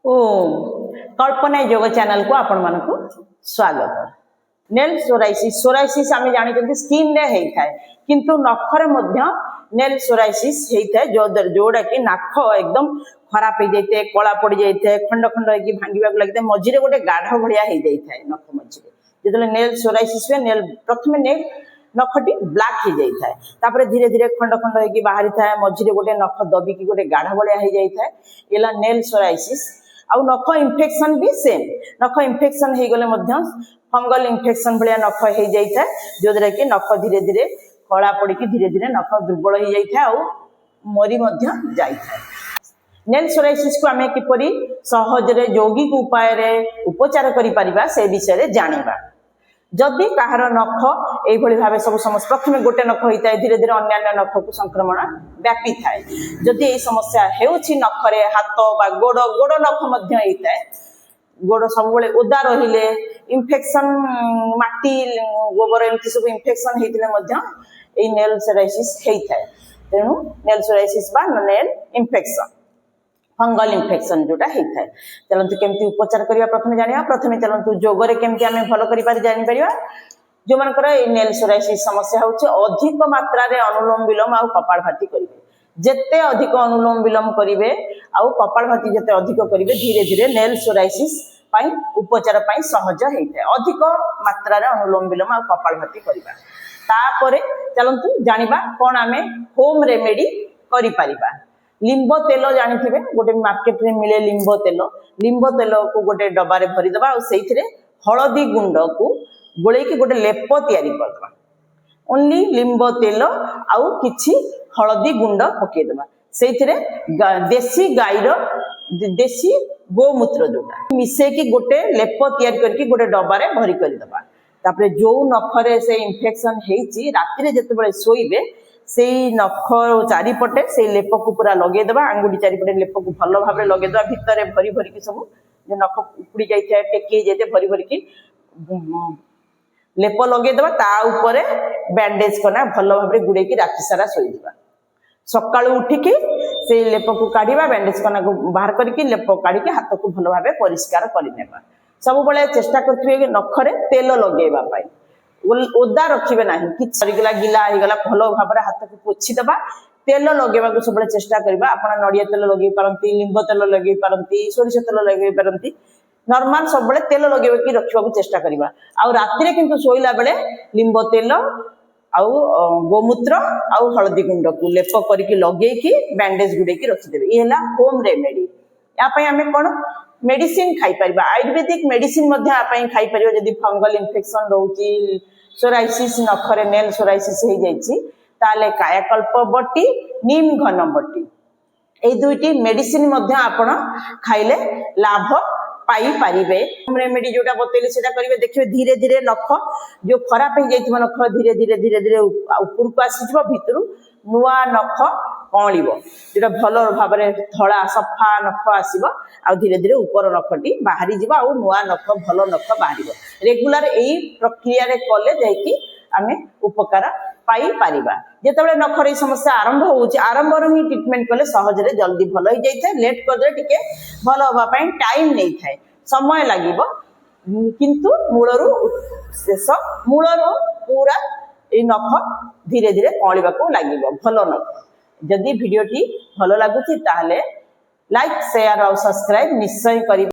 ओ कल्पना योग चैनल को आपण मानकु स्वागत। नेल सोराइसिस सोराइसिस आम जानी स्किन रे होता है किंतु नखरे मध्य नेल सोराइसिस होता है जोड़ा कि नाक एकदम खराब हो जाए है, कला पड़ जाए है, खंड खंड होगी भांगा लगे मझे गोटे गाढ़ भाया हो जाए है नख मझे जो नेल सोराइसिस हुए नेल प्रथम नेल नखटी ब्लैक हो जाता है तापर धीरे धीरे खंड खंड होगी बाहरी था मझे गोटे नख दबिकी गोटे गाढ़ भाया हो जाए है नेल सोराइसिस। आउ नख इन्फेक्शन भी सेम नख इन्फेक्शन हो गले फंगल इन्फेक्शन भाया नख हो जाए है जो द्वारा कि नख धीरे धीरे कला पड़ी धीरे धीरे नख दुर्बल हो जाए है मरी जाए। नेल सोराइसिस को आम किपरि सहजरे यौगिक उपाय उपचार करिपरिबा से विषय जानिबा। जदि कहार नख यही भाव सब समस्या प्रथम गोटे नख होता है धीरे धीरे अन्य नख को संक्रमण व्यापी थाए जदि यही समस्या होछि नखरे हाथ बा गोड़ गोड़ नख होता है गोड़ सब ओदा रहिले इन्फेक्शन माटी गोबर एमती सब इन्फेक्शन होते नेल सोराइसिस होता है तेणु नेल सोराइसिस बा नेल इन्फेक्शन फंगल इन्फेक्शन जोटा होता है। चलते केमती उपचार करवा प्रथम जाना प्रथम चलते जोगरे केमती आम भल कर जापर जो मनकर नेल सोराइसिस समस्या होची अधिक मात्रा रे अनुलोम विलोम आउ कपालभाति करेंगे जिते अधिक अनुलोम विलोम करेंगे आउ कपालभाति जिते अधिक करेंगे धीरे धीरे नेल सोराइसिस उपचार सहज होता है। अधिक मात्रा रे अनुलोम विलोम आउ कपालभाति करवा तापर चलतु जानिबा कौन आम होम रेमेडी करि परिबा। लिंब तेल जानी गोटे मार्केट रे मिले लिंब तेल को गोटे डबारे भरीदबा से हलदी गुंड को गोले गोटे लेप तैयारी करदबा ओनली लिंब तेल आउ किछि हलदी गुंड पकेदबा से देसी गाईर देसी गोमूत्र जोटा मिसेकी गोटे लेप तैयारी करके गोटे डबारे भरी करदबा तापर जो नखरे से इन्फेक्शन हेची राति जेतेबेले सोइबे से नख चारिपटे से लेप को पूरा लगेदेवा आंगुठी चारिपटे लेप को भल भाव लगेदेवा भितर भरी भरिकी सब जो नख उपुड़ी जाए टेकी जाए भरी भरिकी लेप लगेदेवा ता उपरे बैंडेज करना भल भाव गुड़े राति सारा शोइबा सकाळु उठिकी से लेप को काढ़ा बैंडेज करना को बाहर करके लेप काढ़ी हाथ को भल भाव परिष्कार करनेबा। सब बेले चेष्टा करथिबे नखरे तेल लगेबा पाई ओदा रखिबे नाही कि सरीगला गिला होगला भल भाव हाथ को पोछि दबा तेल लगेबा को सब चेष्टा करबा। आपण नड़िया तेल लगे पारंती लिंब तेल लगे पारंती सोरिष तेल लगे पारंती नॉर्मल सब बेले तेल लगेबा कि रखिबा को चेष्टा करबा। आ राति रे किंतु सोइला बेले लिंब तेल आउ गोमूत्र आउ हळदी गुंड को लेप करके लगे कि बैंडेज गुडे की रखि देबे। इहला होम रेमेडी या पई हमें कोन मेडिसिन खाई परिबा आयुर्वेदिक मेडिसिन मध्ये आपई खाई परिबा जदी फंगल इन्फेक्शन रहउची सोराइसिस नखरे नेल सोराइसिस हो जाइछि ताले कायाकल्प बट्टी नीम घन बट्टी ए दुईटी मेडिसिन मध्ये आपण खाइले लाभ पाई पारिबे। होम रेमेडी जोटा बतेले सेटा करिवे देखिबे धीरे धीरे नख जो खराब हो जाइथिबो नख धीरे धीरे धीरे धीरे ऊपर को आसीजिबो भितरु नुआ नख कणिबो जोटा भल भाव धला सफा नख आसीबो आ धीरे धीरे ऊपर नखटी बाहरी जिबो आ नुआ नख भल नख बाहरिबो रेगुलर एई प्रक्रिया रे कले जाईकी आमे उपकार पाई पारिबा। जेतेबेले नखर समस्या आरंभ होउची आरंभ रो ही ट्रीटमेंट कले सहजरे जल्दी भल हो जाइथे लेट कर दे टिके भल होबा पई टाइम नै थाए समय लागिबो किंतु मूलरू शेष मूलरू पूरा ए नख धीरे धीरे कळिबा को लागिबो भल नख। जदि वीडियोटी भल लागुची ताहले लाइक शेयर और सब्सक्राइब निश्चय करिबा।